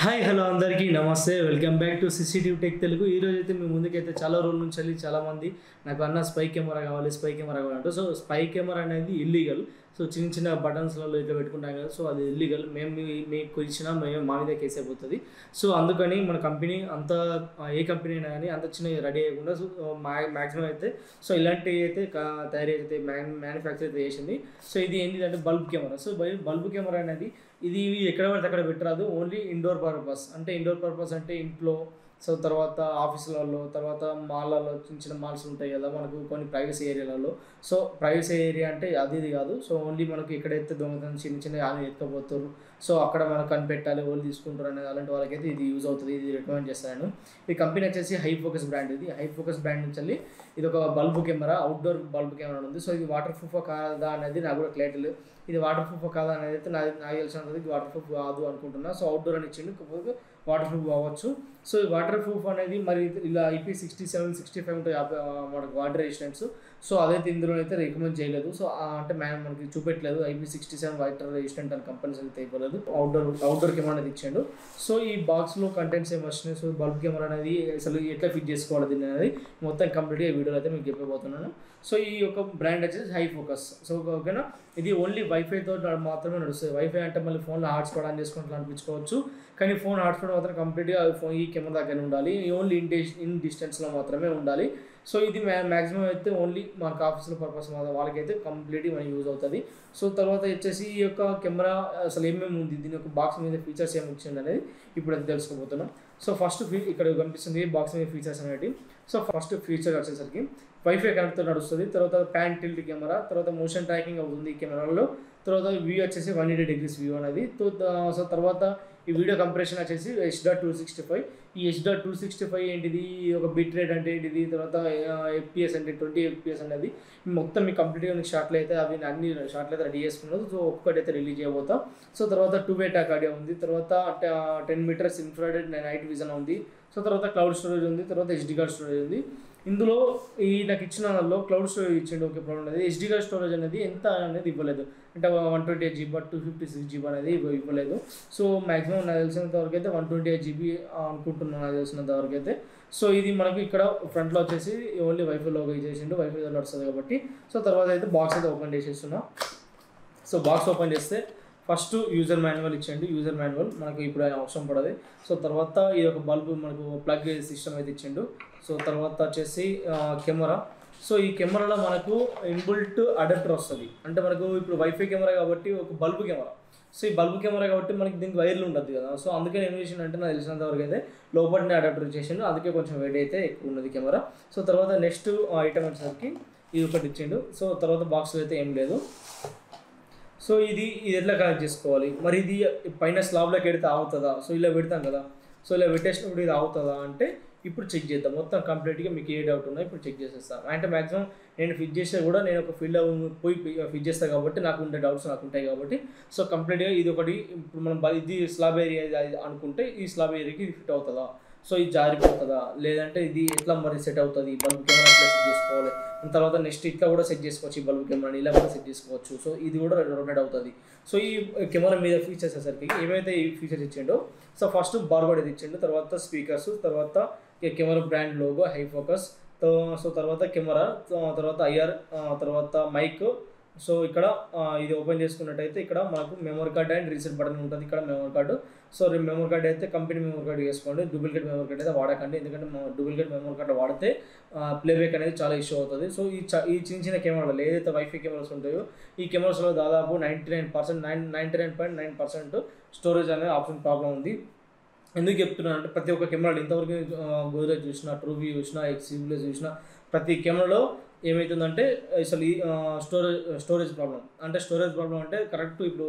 Hi hello అందరికీ నమస్తే welcome back to CCTV tech Telugu. ఈ రోజు అయితే మీ ముందుకైతే చాలా రోజుల నుంచి వెళ్ళి చాలామంది నాకు అన్న స్పై కెమెరా కావాలి అంటే సో స్పై కెమెరా అనేది ఇల్లీగల్. సో చిన్న చిన్న బటన్స్లలో ఇట్లా పెట్టుకుంటాం కదా, సో అది ఇల్లీగల్. మేము మీకు ఇచ్చినా మేము మా మీద కేసు అయిపోతుంది. సో అందుకని మన కంపెనీ అంత ఏ కంపెనీ అయినా కానీ అంత చిన్న రెడీ అయ్యకుండా సో మ్యాక్సిమం అయితే సో ఇలాంటివి అయితే తయారీ అయితే మ్యానుఫ్యాక్చర్ అయితే చేసింది. సో ఇది ఏంటిదంటే bulb camera. So bulb camera అనేది ఇది ఎక్కడ పడితే అక్కడ పెట్టరాదు, ఓన్లీ ఇండోర్ పర్పస్. అంటే ఇండోర్ పర్పస్ అంటే ఇంట్లో, సో తర్వాత ఆఫీసులలో, తర్వాత మాల్లలో, చిన్న చిన్న మాల్స్ ఉంటాయి కదా మనకు కొన్ని ప్రైవసీ ఏరియాలలో. సో ప్రైవసీ ఏరియా అంటే అది ఇది కాదు, సో ఓన్లీ మనకు ఎక్కడైతే దొంగతనం చిన్న చిన్న ఆమె ఎత్తుకపోతారు, సో అక్కడ మనం కనిపెట్టాలి, వాళ్ళు తీసుకుంటారు అనేది అలాంటి వాళ్ళకైతే ఇది యూజ్ అవుతుంది. ఇది రికమెండ్ చేస్తాను. ఈ కంపెనీ వచ్చేసి హై ఫోకస్ బ్రాండ్. ఇది హై ఫోకస్ బ్రాండ్ నుంచి వెళ్ళి ఇది ఒక bulb camera, outdoor bulb camera ఉంది. సో ఇది వాటర్ ప్రూఫ్ కాదా అనేది నాకు కూడా క్లారిటీ లేదు. ఇది వాటర్ ప్రూఫ్ కాదా అనేది అయితే నాకు తెలిసినంత ఇది వాటర్ ప్రూఫ్ కాదు అనుకుంటున్నా. సో అవుట్డోర్ అని ఇచ్చిండు, కాకపోతే వాటర్ ప్రూఫ్ కావచ్చు. సో ఈ వాటర్ ప్రూఫ్ అనేది మరి ఇలా IP67, 65 ఉంటాయి మనకు వాటర్ రెసిస్టెన్స్. సో అదైతే ఇందులో అయితే రికమెండ్ చేయలేదు. సో అంటే మనకి చూపెట్టలేదు IP67 వాటర్ రెసిస్టెంట్ అని కంపెనీస్ అయితే ఇవ్వలేదు. అవుట్డోర్ కెమెరా అనేది ఇచ్చాడు. సో ఈ బాక్స్లో కంటెంట్స్ ఏమి వచ్చినాయి, సో బల్బ్ కెమెరా అనేది అసలు ఎట్లా ఫిట్ చేసుకోవాలి దీన్ని అనేది మొత్తం కంప్లీట్గా ఈ వీడియోలో అయితే మీకు చెప్పబోతున్నాను. సో ఈ యొక్క బ్రాండ్ వచ్చేసి హై ఫోకస్. సో ఓకేనా, ఇది ఓన్లీ వైఫైతో మాత్రమే నడుస్తుంది. వైఫై అంటే మళ్ళీ ఫోన్లో హాట్స్పాట్ ఆన్ చేసుకుంటూ అనిపించుకోవచ్చు, కానీ ఫోన్ హాట్స్పాట్ మాత్రం కంప్లీట్గా ఈ కెమెరా దగ్గర ఉండాలి. ఓన్లీ ఇన్ డిస్టెన్స్లో మాత్రమే ఉండాలి. సో ఇది మ్యాక్సిమం అయితే ఓన్లీ మనకు ఆఫీసుల పర్పస్ వాళ్ళకైతే కంప్లీట్గా మనకి యూజ్ అవుతుంది. సో తర్వాత వచ్చేసి ఈ యొక్క కెమెరా అసలు ఏమేమి ఉంది, దీని యొక్క బాక్స్ మీద ఫీచర్స్ ఏమి వచ్చింది అనేది ఇప్పుడు అయితే తెలుసుకోబోతున్నాం. సో ఫస్ట్ ఇక్కడ కనిపిస్తుంది బాక్స్ మీద ఫీచర్స్ అనేవి. సో ఫస్ట్ ఫీచర్ వచ్చేసరికి వైఫై కనెక్ట్తో నడుస్తుంది. తర్వాత ప్యాన్ టిల్ట్ కెమెరా, తర్వాత మోషన్ ట్రాకింగ్ అవుతుంది ఈ కెమెరాలో. తర్వాత వ్యూ వచ్చేసి 180 degrees వ్యూ అనేది. సో తర్వాత ఈ వీడియో కంప్రెషన్ వచ్చేసి H.265. ఈ H.265 ఏంటిది, ఒక బిట్ రేట్ అంటే ఏంటిది, తర్వాత FPS అంటే 20 FPS అనేది మొత్తం మీ కంప్లీట్గా షార్ట్లు అయితే అవి అన్ని షార్ట్లు అయితే రెడీ చేసుకున్నారు. సో ఒక్కటి అయితే రిలీజ్ చేయబోతాం. సో తర్వాత 2-way టాక్ ఆడియో ఉంది. తర్వాత 10 meters ఇన్ఫ్రారెడ్ నైట్ విజన్ ఉంది. సో తర్వాత క్లౌడ్ స్టోరేజ్ ఉంది. తర్వాత SD కార్డ్ స్టోరేజ్ ఉంది. ఇందులో ఈ నాకు ఇచ్చిన దానిలో క్లౌడ్ స్టోరేజ్ ఇచ్చిండు, ఓకే ప్రాబ్లం అనేది. SD కార్డ్ స్టోరేజ్ అనేది ఎంత అనేది ఇవ్వలేదు, అంటే 128 GB 256 GB అనేది ఇవ్వలేదు. సో మ్యాక్సిమం నాకు తెలిసినంత వరకు అయితే 128 GB అనుకుంటున్నాను నాకు తెలిసినంత వరకు అయితే. సో ఇది మనకు ఇక్కడ ఫ్రంట్లో వచ్చేసి ఓన్లీ వైఫై లోగో చేసిండు, వైఫై నడుస్తుంది కాబట్టి. సో తర్వాత అయితే బాక్స్ అయితే ఓపెన్ చేసేస్తున్నా. సో బాక్స్ ఓపెన్ చేస్తే ఫస్ట్ యూజర్ మాన్యువల్ ఇచ్చేయండి. యూజర్ మాన్యువల్ మనకు ఇప్పుడు అవసరం పడదు. సో తర్వాత ఈ యొక్క బల్బు మనకు ప్లగ్ సిస్టమ్ అయితే ఇచ్చిండు. సో తర్వాత వచ్చేసి కెమెరా. సో ఈ కెమెరాలో మనకు ఇన్బుల్ట్ అడాప్టర్ వస్తుంది. అంటే మనకు ఇప్పుడు వైఫై కెమెరా కాబట్టి ఒక బల్బు కెమెరా. సో ఈ బల్బు కెమెరా కాబట్టి మనకి దీనికి వైర్లు ఉంటుంది కదా. సో అందుకని ఏం చేసిందంటే నాకు తెలిసినంత వరకు అయితే లోపలనే అడాప్టర్ చేసిండు, అందుకే కొంచెం వెయిట్ అయితే ఎక్కువ ఉన్నది కెమెరా. సో తర్వాత నెక్స్ట్ ఐటమ్ వచ్చేసరికి ఇది ఒకటి ఇచ్చిండు. సో తర్వాత బాక్స్లో అయితే ఏం లేదు. సో ఇది ఎట్లా కనెక్ట్ చేసుకోవాలి, మరి ఇది పైన స్లాబ్లోకి పెడితే ఆగుతుందా? సో ఇలా పెడతాం కదా, సో ఇలా పెట్టేసినప్పుడు ఇది ఆగుతుందా అంటే ఇప్పుడు చెక్ చేద్దాం. మొత్తం కంప్లీట్గా మీకు ఏ డౌట్ ఉన్నా ఇప్పుడు చెక్ చేసేస్తాను. అంటే మ్యాక్సిమం నేను ఫిట్ చేస్తే కూడా నేను ఒక ఫీల్డ్లో పోయి ఫిట్ చేస్తాను కాబట్టి నాకు ఉండే డౌట్స్ నాకు ఉంటాయి కాబట్టి. సో కంప్లీట్గా ఇది ఒకటి ఇప్పుడు మనం ఇది స్లాబ్ ఏరియా అనుకుంటే ఈ స్లాబ్ ఏరియాకి ఇది ఫిట్ అవుతుందా, సో ఇది జారిపోతుందా, లేదంటే ఇది ఎట్లా మరి సెట్ అవుతుంది, బల్బ్ కెమెరా ఎట్లా సెట్ చేసుకోవాలి. తర్వాత నెక్స్ట్ ఇట్లా కూడా సెట్ చేసుకోవచ్చు, ఈ బల్బ్ కెమెరాని ఇలా కూడా సెట్ చేసుకోవచ్చు. సో ఇది కూడా రొటేట్ అవుతుంది. సో ఈ కెమెరా మీద ఫీచర్స్ వచ్చేసరికి ఏమైతే ఈ ఫీచర్స్ ఇచ్చిండో, సో ఫస్ట్ బార్కోడ్ ఇది ఇచ్చిండు, తర్వాత స్పీకర్స్, తర్వాత camera brand logo high focus, so తర్వాత కెమెరా, తర్వాత IR, తర్వాత మైక్. సో ఇక్కడ ఇది ఓపెన్ చేసుకున్నట్టయితే ఇక్కడ మనకు memory card and reset button ఉంటుంది. ఇక్కడ memory card. So memory card అయితే కంపెనీ మెమరీ కార్డు వేసుకోండి, డూప్లికేట్ మెమరీ కార్డ్ అయితే వాడకండి. ఎందుకంటే డూప్లికేట్ మెమరీ కార్డు వాడితే ప్లేబ్యాక్ అనేది చాలా ఇష్యూ అవుతుంది. సో ఈ చిన్న చిన్న కెమెరాలు ఏదైతే వైఫై కెమెరాస్ ఉంటాయో ఈ కెమెరాస్లో దాదాపు 99.9% స్టోరేజ్ అనేది ఆప్షన్ ప్రాబ్లం ఉంది. ఎందుకు చెప్తున్నాను అంటే ప్రతి ఒక్క కెమెరాలు ఇంతవరకు గోద్రేజ్ చూసినా, ట్రూవీ చూసినా, XUV చూసినా ప్రతి కెమెరాలో ఏమవుతుందంటే అసలు ఈ స్టోరేజ్ ప్రాబ్లం. అంటే స్టోరేజ్ ప్రాబ్లం అంటే కరెక్ట్ ఇప్పుడు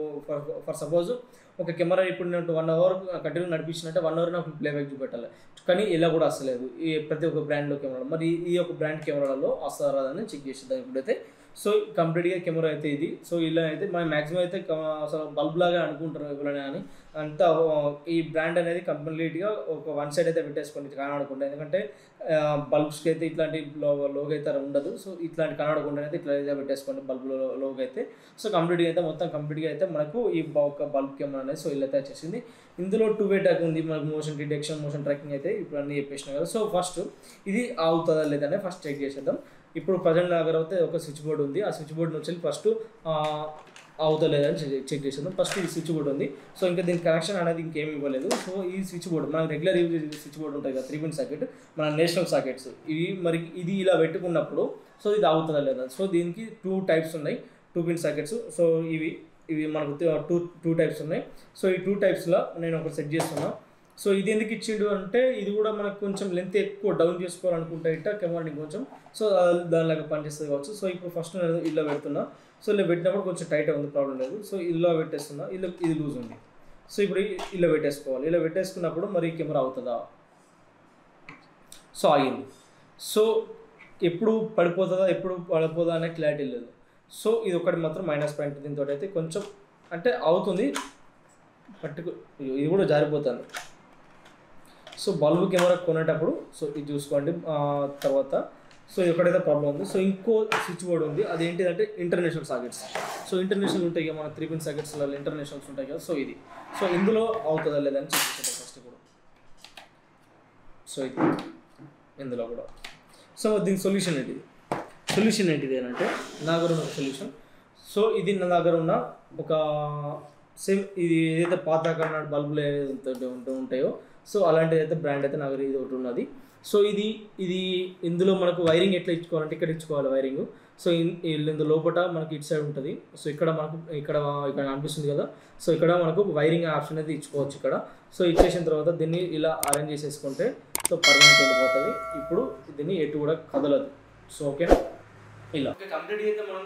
ఫర్ సపోజ్ ఒక కెమెరా ఇప్పుడు నేను 1 hour కంటిన్యూ నడిపించినట్టే 1 hour నాకు ప్లేబ్యాక్ చూపెట్టాలి, కానీ ఇలా కూడా వస్తలేదు ఈ ప్రతి ఒక్క బ్రాండ్లో కెమెరా. మరి ఈ యొక్క బ్రాండ్ కెమెరాలలో వస్తారా అని చెక్ చేసేద్దాం ఇప్పుడైతే. సో కంప్లీట్గా కెమెరా అయితే ఇది. సో ఇలా అయితే మనం మ్యాక్సిమం అయితే అసలు బల్బ్ లాగా అనుకుంటారు ఎవరైనా అని. అంతా ఈ బ్రాండ్ అనేది కంప్లీట్గా ఒక వన్ సైడ్ అయితే పెట్టేసుకొని కనబడకుండా, ఎందుకంటే బల్బ్స్కి అయితే ఇట్లాంటి లోగో అయితే ఉండదు. సో ఇట్లాంటి కనబడకుండా అయితే ఇట్లా అయితే పెట్టేసుకోండి బల్బ్ లోగో అయితే. సో కంప్లీట్గా అయితే మొత్తం కంప్లీట్గా అయితే మనకు ఈ ఒక బల్బ్ కెమెరా అనేది సో ఇలా అయితే వచ్చేసింది. ఇందులో 2-way ట్రాక్ ఉంది, మనకు మోషన్ డిటెక్షన్, మోషన్ ట్రాకింగ్ అయితే ఇప్పుడు అన్నీ చెప్పేసినా కదా. సో ఫస్ట్ ఇది అవుతుందా లేదని ఫస్ట్ చెక్ చేసేద్దాం. ఇప్పుడు ప్రజెంట్ దగ్గర అయితే ఒక స్విచ్ బోర్డ్ ఉంది. ఆ స్విచ్ బోర్డ్ నుంచి ఫస్ట్ అవుతలేదని చెక్ చేసేద్దాం. ఫస్ట్ ఈ స్విచ్ బోర్డ్ ఉంది. సో ఇంకా దీనికి కనెక్షన్ అనేది ఇంకేమి ఇవ్వలేదు. సో ఈ స్విచ్ బోర్డ్ మనం రెగ్యులర్ యూజ్ చేసే స్విచ్ బోర్డ్ ఉంటాయి కదా, 3-pin సాకెట్, మన నేషనల్ సాకెట్స్ ఇవి. మరి ఇది ఇలా పెట్టుకున్నప్పుడు సో ఇది అవుతుందా లేదా. సో దీనికి 2 టైప్స్ ఉన్నాయి 2-pin సాకెట్స్. సో ఇవి మనకు 2 టైప్స్ ఉన్నాయి. సో ఈ 2 టైప్స్లో నేను ఒకటి సెట్ చేస్తున్నా. సో ఇది ఎందుకు ఇచ్చిండు అంటే ఇది కూడా మనకు కొంచెం లెంత్ ఎక్కువ డౌన్ చేసుకోవాలనుకుంటే ఇట్లా కెమెరాని కొంచెం సో దానిలాగా పనిచేస్తుంది కావచ్చు. సో ఇప్పుడు ఫస్ట్ నేను ఇలా పెడుతున్నా. సో ఇలా పెట్టినప్పుడు కొంచెం టైట్ ఉంది, ప్రాబ్లం లేదు. సో ఇలా పెట్టేస్తున్నా, ఇది లూజ్ ఉంది. సో ఇప్పుడు ఇలా పెట్టేసుకోవాలి. ఇలా పెట్టేసుకున్నప్పుడు మరి కెమెరా అవుతుందా. సో ఆగింది. సో ఎప్పుడు పడిపోతుందా ఎప్పుడు పడిపోదా అనే క్లారిటీ లేదు. సో ఇది ఒకటి మాత్రం మైనస్ పాయింట్. దీంతో అయితే కొంచెం అంటే అవుతుంది, ఇది కూడా జారిపోతుంది. సో బల్బ్ కెమెరా కొనేటప్పుడు సో ఇది చూసుకోండి. తర్వాత సో ఎక్కడైతే ప్రాబ్లం ఉంది. సో ఇంకో స్విచ్ బోర్డ్ ఉంది, అదేంటిదంటే ఇంటర్నేషనల్ సాకెట్స్. సో ఇంటర్నేషనల్ ఉంటాయి కదా మన 3-pin సాకెట్స్లో ఇంటర్నేషనల్స్ ఉంటాయి కదా. సో ఇది సో ఇందులో అవుతుందా లేదని చెక్ చేసేది ఫస్ట్ కూడా. సో ఇది ఇందులో కూడా. సో దీని సొల్యూషన్ ఏంటిది అని అంటే నా దగ్గర ఉన్న సొల్యూషన్. సో ఇది నా దగ్గర ఉన్న ఒక సేమ్ ఇది ఏదైతే పాత కన్నా బల్బులు ఏదైతే ఉంటాయో సో అలాంటిది అయితే బ్రాండ్ అయితే నాకు ఇది ఒకటి ఉన్నది. సో ఇది ఇందులో మనకు వైరింగ్ ఎట్లా ఇచ్చుకోవాలంటే ఇక్కడ ఇచ్చుకోవాలి వైరింగ్. సో ఇందులో లోపల మనకి ఇటు సైడ్ ఉంటుంది. సో ఇక్కడ మనకు ఇక్కడ అనిపిస్తుంది కదా. సో ఇక్కడ మనకు వైరింగ్ ఆప్షన్ అయితే ఇచ్చుకోవచ్చు ఇక్కడ. సో ఇచ్చేసిన తర్వాత దీన్ని ఇలా అరేంజ్ చేసేసుకుంటే సో పర్మనెంట్ వెళ్ళిపోతుంది. ఇప్పుడు దీన్ని ఎటు కూడా కదలదు. సో ఓకేనా ఇలా కంప్లీట్గా అయితే మనం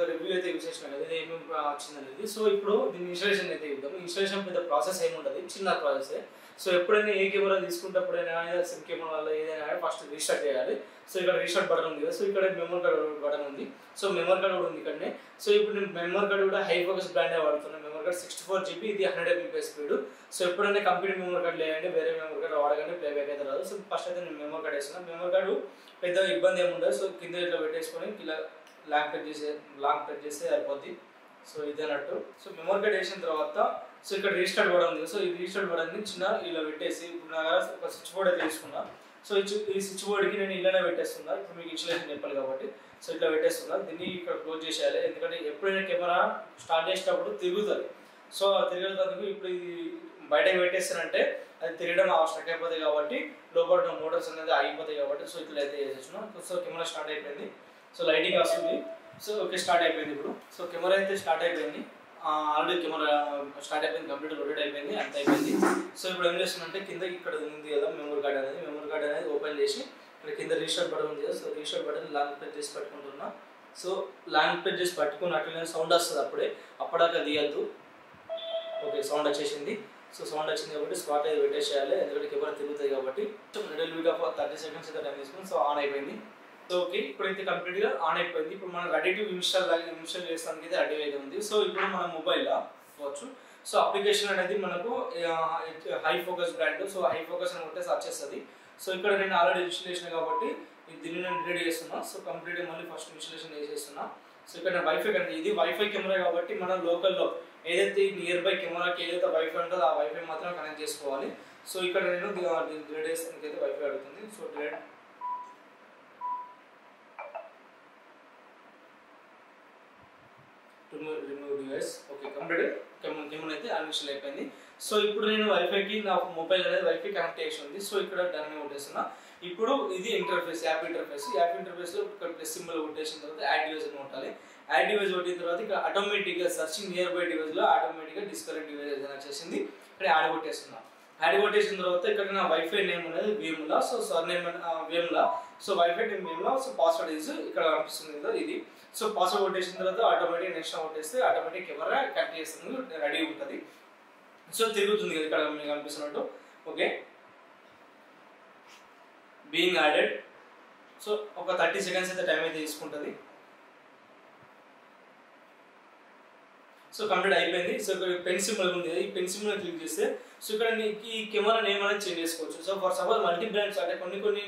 రివ్యూ అయితే యూజ్ చేసినాం కదా, ఇది ఏమేమి వచ్చింది అనేది. సో ఇప్పుడు దీన్ని ఇన్స్టాలేషన్ అయితే ఇద్దాం. ఇన్స్టాలేషన్ పెద్ద ప్రాసెస్ ఏమి ఉండదు, చిన్న ప్రాసెస్. సో ఎప్పుడైనా ఏ కెమెరా తీసుకుంటప్పుడైనా సిమ్ కెమెరా వల్ల ఏదైనా ఫస్ట్ రీస్టార్ట్ చేయాలి. సో ఇక్కడ రీస్టార్ట్ బటన్ ఉంది కదా. సో ఇక్కడ మెమరీ కార్డ్ బటన్ ఉంది. సో మెమరీ కార్డ్ కూడా ఉంది ఇక్కడనే. సో ఇప్పుడు నేను మెమరీ కార్డ్ కూడా హై ఫోకస్ బ్రాండే వాడుతున్నాను. మెమరీ కార్డ్ 64 GB, ఇది 100 MB స్పీడ్. సో ఎప్పుడైనా కంప్యూటర్ మెమరీ కార్డ్ లేదంటే వేరే మెమరీ కార్డ్ వాడగానే ప్లేబ్యాక్ అయితే రాదు. సో ఫస్ట్ అయితే నేను మెమరీ కార్డ్ వేస్తున్నాను. మెమరీ కార్డు పెద్ద ఇబ్బంది ఏమి ఉండదు. సో కింద ఇట్లా పెట్టేసుకొని ఇలా లాంగ్ ప్రెస్ చేస్తే అయిపోద్ది. సో ఇది అన్నట్టు. సో మెమరీ కార్డ్ వేసిన తర్వాత సో ఇక్కడ రీస్టార్ట్ బటన్ ఉంది. సో ఈ రీస్టార్ట్ బటన్ని చిన్న ఇలా పెట్టేసి ఇప్పుడు నా ఒక స్విచ్ బోర్డ్ అయితే తీసుకున్నా. సో ఈ స్విచ్ బోర్డ్కి నేను ఇలానే పెట్టేస్తున్నా. ఇప్పుడు మీకు ఇన్స్టాలేషన్ చెప్పాలి కాబట్టి సో ఇట్లా పెట్టేస్తున్నా. దీన్ని ఇక్కడ క్లోజ్ చేసేయాలి, ఎందుకంటే ఎప్పుడైనా కెమెరా స్టార్ట్ చేసేటప్పుడు తిరుగుతుంది. సో తిరిగేందుకు ఇప్పుడు ఇది బయటకు పెట్టేస్తానంటే అది తిరగడం స్టక్ అయిపోతాయి కాబట్టి లోపల మోటార్స్ అనేది ఆగిపోతాయి కాబట్టి సో ఇట్లా అయితే చేసేస్తున్నాం. సో కెమెరా స్టార్ట్ అయిపోయింది. సో లైటింగ్ వస్తుంది. సో ఓకే స్టార్ట్ అయిపోయింది ఇప్పుడు. సో కెమెరా అయితే స్టార్ట్ అయిపోయింది. ఆల్రెడీ కెమెరా స్టార్ట్ అయిపోయింది, కంప్యూటర్ లోడెడ్ అయిపోయింది, అంత అయిపోయింది. సో ఇప్పుడు ఏం చేస్తున్నా కింద ఇక్కడ ఉంది కదా మెమరీ కార్డ్ అనేది ఓపెన్ చేసి ఇక్కడ కింద రీస్టార్ట్ బటన్ ఉంది కదా. So restart button long press చేసి పట్టుకుంటున్నా. సో లాంగ్ ప్రెస్ చేసి పట్టుకున్నట్లనే సౌండ్ వస్తుంది, అప్పటిదాకా తీయద్దు. ఓకే సౌండ్ వచ్చేసింది. సో సౌండ్ వచ్చింది కాబట్టి స్పాట్ అయితే పెట్టేసేయాలి, ఎందుకంటే కెమెరా తిరుగుతుంది కాబట్టి. మిడిల్ వీక్ ఆఫ్ 30 seconds అయితే టైం తీసుకుని సో ఆన్ అయిపోయింది. సో ఓకే ఇప్పుడైతే కంప్లీట్గా ఆన్ అయిపోయింది. ఇప్పుడు మనం రెడీ టు ఇన్స్టాల్ చేస్తానికి అయితే రెడీ అయితే ఉంది. సో ఇప్పుడు మన మొబైల్లో పోవచ్చు. సో అప్లికేషన్ అనేది మనకు high focus brand. So high focus అని కొట్టే సర్చ్ చేస్తుంది. సో ఇక్కడ నేను ఆల్రెడీ ఇన్స్టాలేషన్ కాబట్టి దీన్ని నేను రెడీ చేస్తున్నా. సో కంప్లీట్గా మళ్ళీ ఫస్ట్ ఇన్స్టాలేషన్ చేసేస్తున్నా. సో ఇక్కడ వైఫై కనెక్ట్, ఇది వైఫై కెమెరా కాబట్టి మనం లోకల్లో ఏదైతే నియర్ బై కెమెరాకి ఏదైతే వైఫై ఉంటుందో ఆ వైఫై మాత్రం కనెక్ట్ చేసుకోవాలి. సో ఇక్కడ నేను డిలీట్ చేస్తానికి అయితే వైఫై అడుగుతుంది. So delete remove device. Okay complete camera అయితే అన్ఇన్స్టాల్ అయిపోయింది. సో ఇప్పుడు నేను వైఫైకి నా మొబైల్ అనేది వైఫై కనెక్ట్ చేసి ఉంది. సో ఇక్కడ డన్ కొట్టేస్తున్నా. ఇప్పుడు ఇది ఇంటర్ఫేస్, యాప్ ఇంటర్ఫేస్లో ఇక్కడ ప్లస్ సింబల్ కొట్టేసిన తర్వాత యాడ్ డివైస్ అని కొట్టాలి. యాడ్ డివైస్ కొట్టిన తర్వాత ఇక్కడ ఆటోమేటిక్గా సర్చింగ్ నియర్ బై డివైస్లో ఆటోమేటిక్గా డిస్కనెక్ట్ డివైస్ ఏదైనా వచ్చేసింది. ఇక్కడ యాడ్ కొట్టేస్తున్నా. యాడ్ కొట్టేసిన తర్వాత ఇక్కడ నా వైఫై నేమ్ అనేది Vemula. So sir name Vemula. So wifi name Vemula. So password is ఇక్కడ కనిపిస్తుంది కదా ఇది. సో పాస్వర్డ్ కొట్టేసిన తర్వాత ఆటోమేటిక్ నెక్స్ట్ కొట్టేస్తే ఆటోమేటిక్ కెమెరా కనెక్ట్ చేస్తుంది, రెడీ ఉంటుంది. సో తిరుగుతుంది కదా ఇక్కడ మీకు కనిపిస్తున్నట్టు. Okay being added. సో ఒక 30 seconds అయితే టైం అయితే తీసుకుంటుంది. సో కంప్లీట్ అయిపోయింది. సో ఇక్కడ పెన్ సింబల్ ఉంది, ఈ పెన్ సింబల్ క్లిక్ చేస్తే సో ఇక్కడ ఈ కెమెరా నేమ్ అనేది చేంజ్ చేసుకోవచ్చు. So for suppose multi brands అంటే కొన్ని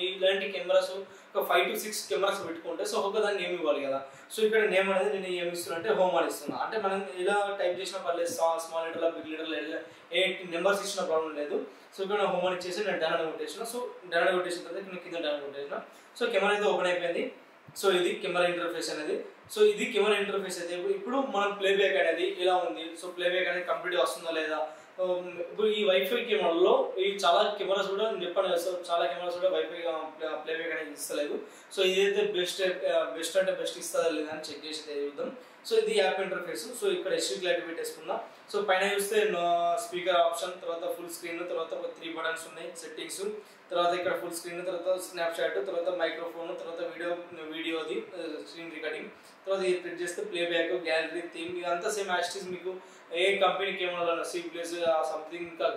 ఇలాంటి కెమెరాస్ ఒక 5 to 6 కెమెరాస్ పెట్టుకుంటే సో ఒక దాన్ని నేమ్ ఇవ్వాలి కదా. సో ఇక్కడ నేమ్ అనేది నేను ఏమి ఇస్తున్నా అంటే హోమ్ అని ఇస్తున్నా. అంటే మనం ఇలా టైప్ చేసిన పర్లేదు, స్మాల్ లెటర్లో బిగ్ లెటర్లో ఏ నెంబర్స్ ఇచ్చిన ప్రాబ్లం లేదు. సో ఇక్కడ హోమ్ అని ఇచ్చేసి నేను డన్ అని కొట్టేసిన. సో డన్ అని కొట్టేసిన తర్వాత నేను కింద డన్ కొట్టేసిన. సో కెమెరా అయితే ఓపెన్ అయిపోయింది. సో ఇది కెమెరా ఇంటర్ఫేస్ అనేది. సో ఇది కెమెరా ఇంటర్ఫేస్ అయితే ఇప్పుడు మనం ప్లేబ్యాక్ అనేది ఇలా ఉంది. సో ప్లేబ్యాక్ అనేది కంప్లీట్గా వస్తుందా లేదా. ఇప్పుడు ఈ వైఫై కెమెరాలో ఈ చాలా కెమెరాస్ కూడా చెప్పాను కదా. సో చాలా కెమెరాస్ కూడా వైఫై ప్లేబ్యాక్ అనేది ఇస్తలేదు. సో ఇదైతే బెస్ట్ అంటే బెస్ట్ ఇస్తుందా లేదా అని చెక్ చేసి చూద్దాం. సో ఇది యాప్ ఇంటర్ఫేస్. సో ఇక్కడ ఎస్టీ క్లారిటీ పెట్టేసుకున్నా. సో పైన చూస్తే స్పీకర్ ఆప్షన్, తర్వాత ఫుల్ స్క్రీన్, తర్వాత 3 బటన్స్ ఉన్నాయి సెట్టింగ్స్, తర్వాత ఇక్కడ ఫుల్ స్క్రీన్, తర్వాత స్నాప్షాట్, తర్వాత మైక్రోఫోన్, తర్వాత వీడియోది స్క్రీన్ రికార్డింగ్, తర్వాత ఇది ప్రెస్ చేస్తే ప్లేబ్యాక్, గ్యాలరీ, థీమ్ ఇదంతా సేమ్ యాక్టిస్. మీకు ఏ కంపెనీ కెమెరాలో సి ప్లస్ సంథింగ్ ఇంకా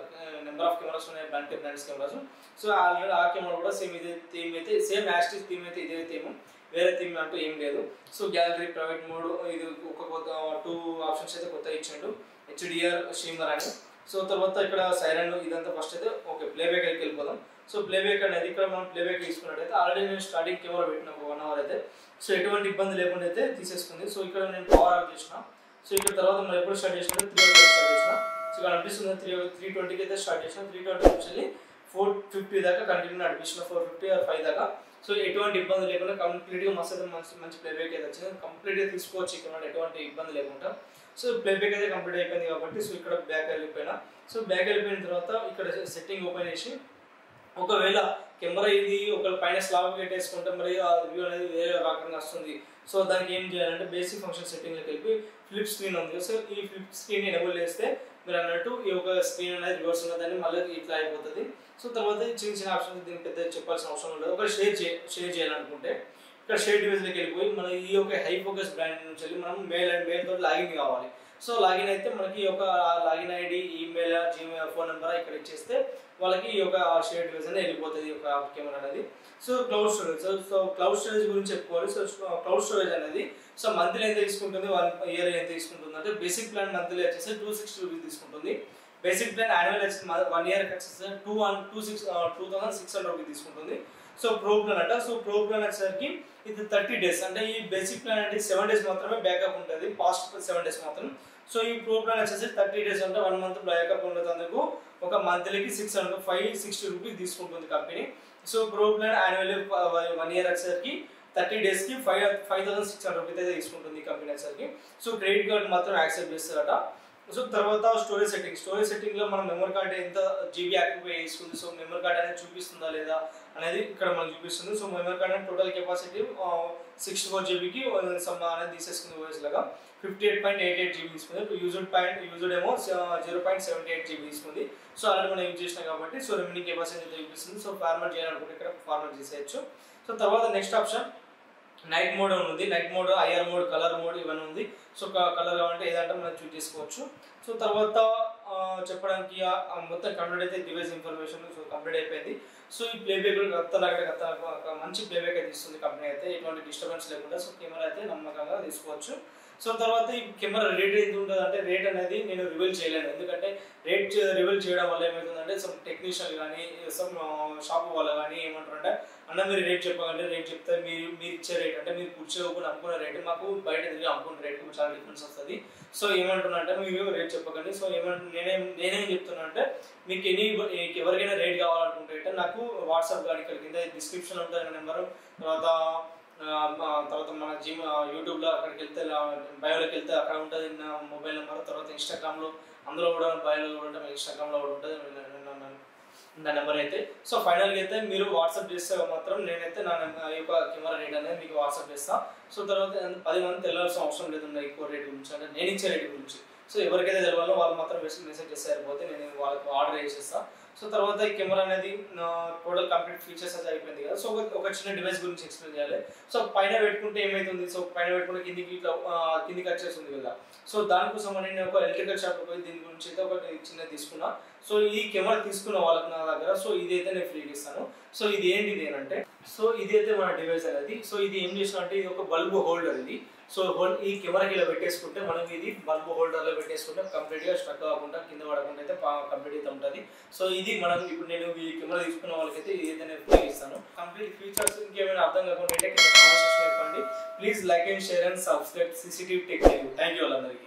నెంబర్ ఆఫ్ కెమెరాస్ ఉన్నాయి, బ్రాండ్స్ కెమెరాస్. సో ఆల్రెడీ ఆ కెమెరా కూడా సేమ్ ఇదే థీమ్ అయితే సేమ్ యాక్టిస్ థీమ్ అయితే ఇదే థీమ్, వేరే థీమ్ అంటూ ఏం లేదు. సో గ్యాలరీ, ప్రైవేట్ మోడ్, ఇది ఒక కొత్త 2 ఆప్షన్స్ అయితే కొత్త ఇచ్చాడు, హెచ్డిఆర్, షీమర్ అని. సో తర్వాత ఇక్కడ సైరన్ ఇదంతా ఫస్ట్ అయితే ఓకే ప్లేబ్యాక్ అయితే వెళ్ళిపోదాం. సో ప్లేబ్యాక్ అనేది ఇక్కడ మనం ప్లేబ్యాక్ తీసుకున్నట్టయితే ఆల్రెడీ నేను స్టార్టింగ్ కెమెరా పెట్టిన 1 hour అయితే సో ఎటువంటి ఇబ్బంది లేకుండా అయితే తీసేసుకుంది. సో ఇక్కడ నేను పవర్ ఆఫ్ చేసిన. సో ఇక్కడ తర్వాత మనం ఎప్పుడు స్టార్ట్ చేసినా 3 స్టార్ట్ చేసిన. సో ఇక్కడ అనిపిస్తుంది 320కి అయితే స్టార్ట్ చేసిన. 320 నుంచి 450 దాకా కంటిన్యూ నడిపించిన, 450 or 5 దాకా. సో ఎటువంటి ఇబ్బంది లేకుండా కంప్లీట్గా మంచి ప్లేబ్యాక్ అయితే వచ్చింది. కంప్లీట్గా తీసుకోవచ్చు ఇక్కడ ఎటువంటి ఇబ్బంది లేకుండా. సో ప్లేబ్యాక్ అయితే కంప్లీట్ అయిపోయింది కాబట్టి సో ఇక్కడ బ్యాక్ వెళ్ళిపోయినా. సో బ్యాక్ వెళ్ళిపోయిన తర్వాత ఇక్కడ సెట్టింగ్ ఓపెన్ చేసి ఒకవేళ కెమెరా ఇది ఒక పైన స్లాబ్ పెట్టేసుకుంటే మరి ఆ రివ్యూ అనేది వేరే రకంగా వస్తుంది. సో దానికి ఏం చేయాలంటే బేసిక్ ఫంక్షన్ సెట్టింగ్లోకి వెళ్ళి ఫ్లిప్ స్క్రీన్ ఉంది. సో ఈ ఫ్లిప్ స్క్రీన్ ఎనేబుల్ చేస్తే మీరు అన్నట్టు ఈ ఒక స్క్రీన్ అనేది రివర్స్ ఉన్నదాన్ని మళ్ళీ ఇట్లా అయిపోతుంది. సో తర్వాత చిన్న ఆప్షన్స్ దీనికి పెద్ద చెప్పాల్సిన అవసరం ఉండదు. ఒక షేర్ చేయాలనుకుంటే ఇక్కడ షేర్ డివైస్లోకి వెళ్ళిపోయి మన ఈ యొక్క హై ఫోకస్ బ్రాండ్ నుంచి వెళ్ళి మనం మెయిల్ తోటి లాగిన్ కావాలి. సో లాగిన్ అయితే మనకి ఒక login ID, email, Gmail, phone number ఇక్కడ ఇచ్చేస్తే వాళ్ళకి ఈ యొక్క షేర్ డివైస్ అనేది వెళ్ళిపోతుంది ఈ యొక్క కెమెరా అనేది. So cloud storage. So cloud storage గురించి చెప్పుకోవాలి. సో క్లౌడ్ స్టోరేజ్ అనేది సో మంత్లీ ఎంత తీసుకుంటుంది, 1 year ఎంత తీసుకుంటుంది అంటే బేసిక్ ప్లాన్ మంత్లీ వచ్చేసి 260 రూపీస్ తీసుకుంటుంది. బేసిక్ ప్లాన్ యాన్యువల్ వచ్చేసి 1 year వచ్చేసి 2600 రూపీస్ తీసుకుంటుంది. సో ప్రో ప్లాన్ అంట. సో ప్రో ప్లాన్ వచ్చేసరికి ఇది 30 days అంటే ఈ బేసిక్ ప్లాన్ అంటే 7 days మాత్రమే బ్యాకప్ ఉంటుంది, పాస్ట్ 7 days మాత్రం. సో ఈ ప్రో ప్లాన్ వచ్చేసి 30 days అంటే 1 month బ్యాకప్ ఉండేందుకు ఒక మంత్లీకి 560 రూపీస్ తీసుకుంటుంది company. So pro plan annual 1 year వచ్చేసరికి 30 daysకి 5600 రూపీస్ అయితే తీసుకుంటుంది కంపెనీ వచ్చేసరికి. సో క్రెడిట్ కార్డ్ మాత్రం యాక్సెప్ట్ చేస్తారట. సో తర్వాత స్టోరేజ్ సెట్టింగ్లో మనం మెమరీ కార్డ్ ఎంత జీబీ యాక్టివేట్ చేసుకుంది, సో మెమరీ కార్డ్ అనేది చూపిస్తుందా లేదా అనేది ఇక్కడ మనకు చూపిస్తుంది. సో మెమరీ కార్డ్ అనేది టోటల్ కెపాసిటీ 64 జీబీకి అనేది తీసేసుకుంది ఓఎస్ లాగా. 58.88 GB తీసుకుంది. యూజ్డ్ ఏమో 0.78 GB తీసుకుంది. సో అలాంటి మనం యూజ్ చేసినాం కాబట్టి సో రెమినింగ్ కెపాసిటీ చూపిస్తుంది. సో ఫార్మాట్ చేయాలనుకుంటే ఇక్కడ ఫార్మాట్ చేసేయచ్చు. సో తర్వాత నెక్స్ట్ ఆప్షన్ నైట్ మోడ్ ఉంది. Night mode, IR mode, colour mode ఇవన్నీ ఉంది. సో కలర్ కావాలంటే ఏదంటే మనం చూస్ చేసుకోవచ్చు. సో తర్వాత చెప్పడానికి మొత్తం కంప్లీట్ అయితే డివైస్ ఇన్ఫర్మేషన్ సో కంప్లీట్ అయిపోయింది. సో ఈ ప్లేబ్యాక్ మంచి ప్లేబ్యాక్ అయితే ఇస్తుంది కంపెనీ అయితే, ఎటువంటి డిస్టర్బెన్స్ లేకుండా. సో కెమెరా అయితే నమ్మకంగా తీసుకోవచ్చు. సో తర్వాత ఈ కెమెరా రేట్ ఎంత ఉంటుంది అంటే రేట్ అనేది నేను రివీల్ చేయలేను. ఎందుకంటే రేట్ రివీల్ చేయడం వల్ల ఏమవుతుందంటే సమ్ టెక్నీషియన్ కానీ సమ్ షాప్ వాళ్ళు కానీ ఏమంటారంటే అన్న మీరు రేట్ చెప్పకండి, రేట్ చెప్తే మీరు ఇచ్చే రేట్ అంటే మీరు కూర్చోకుండా అమ్ముకునే రేట్ మాకు బయట తిరిగి అమ్ముకునే రేట్కి చాలా డిఫరెన్స్ వస్తుంది. సో ఏమంటున్నా అంటే మీరు రేట్ చెప్పకండి. సో నేనేం చెప్తున్నా అంటే మీకు ఎవరికైనా రేట్ కావాలనుకుంటే నాకు వాట్సాప్ కానీ ఇక్కడ కింద డిస్క్రిప్షన్లో ఉంటుంది నెంబరు, తర్వాత మన యూట్యూబ్లో అక్కడికి వెళ్తే బయోలోకి వెళ్తే అక్కడ ఉంటుంది నా మొబైల్ నెంబర్. తర్వాత ఇన్స్టాగ్రామ్లో అందులో కూడా బయోలో కూడా ఉంటుంది, ఇన్స్టాగ్రామ్లో కూడా ఉంటుంది నా నెంబర్ అయితే. సో ఫైనల్గా అయితే మీరు వాట్సాప్ చేస్తే మాత్రం నేనైతే నా యొక్క కెమెరా రేట్ అనేది మీకు వాట్సాప్ చేస్తాను. సో తర్వాత 10 మంది తెలియాల్సిన అవసరం లేకుండా ఎక్కువ రేట్ గురించి అంటే నేను ఇచ్చే రేట్ గురించి. సో ఎవరికైతే తెలియాలో వాళ్ళు మాత్రం మెసేజ్ చేస్తే సరిపోతే నేను వాళ్ళకి ఆర్డర్ చేసేస్తాను. సో తర్వాత ఈ కెమెరా అనేది టోటల్ కంప్లీట్ ఫీచర్స్ అయితే అయిపోయింది కదా. సో ఒక చిన్న డివైస్ గురించి ఎక్స్ప్లెయిన్ చేయాలి. సో పైన పెట్టుకుంటే ఏమవుతుంది, సో పైన పెట్టుకుంటే కిందికి వచ్చేస్తుంది కదా. సో దానికోసం నేను ఒక ఎలక్ట్రికల్ షాప్కి పోయి దీని గురించి అయితే ఒకటి చిన్నది తీసుకున్నా. సో ఈ కెమెరా తీసుకున్న వాళ్ళకి నా దగ్గర సో ఇదైతే నేను ఫ్రీగా ఇస్తాను. సో ఇది ఏంటిది అంటే సో ఇదైతే మన డివైస్ అనేది. సో ఇది ఏం చేసిన అంటే ఇది ఒక బల్బ్ హోల్డర్ ఇది. సో ఈ కెమెరాకి ఇలా పెట్టేసుకుంటే మనం ఇది బల్బ్ హోల్డర్లో పెట్టేసుకుంటే కంప్లీట్గా స్ట్రక్ కాకుండా కింద పడకుండా అయితే కంప్లీట్ అయితే ఉంటుంది. సో ఇది మనం ఇప్పుడు నేను ఈ కెమెరా తీసుకున్న వాళ్ళకైతే ఏదైనా ఉపయోగిస్తాను. కంప్లీట్ ఫీచర్స్ ఇంకేమైనా అర్థం కాకుండా అయితే కింద కామెంట్ సెక్షన్ చెప్పండి. Please like and share and subscribe CCTV Tech Telugu. Thank you వాళ్ళందరికీ.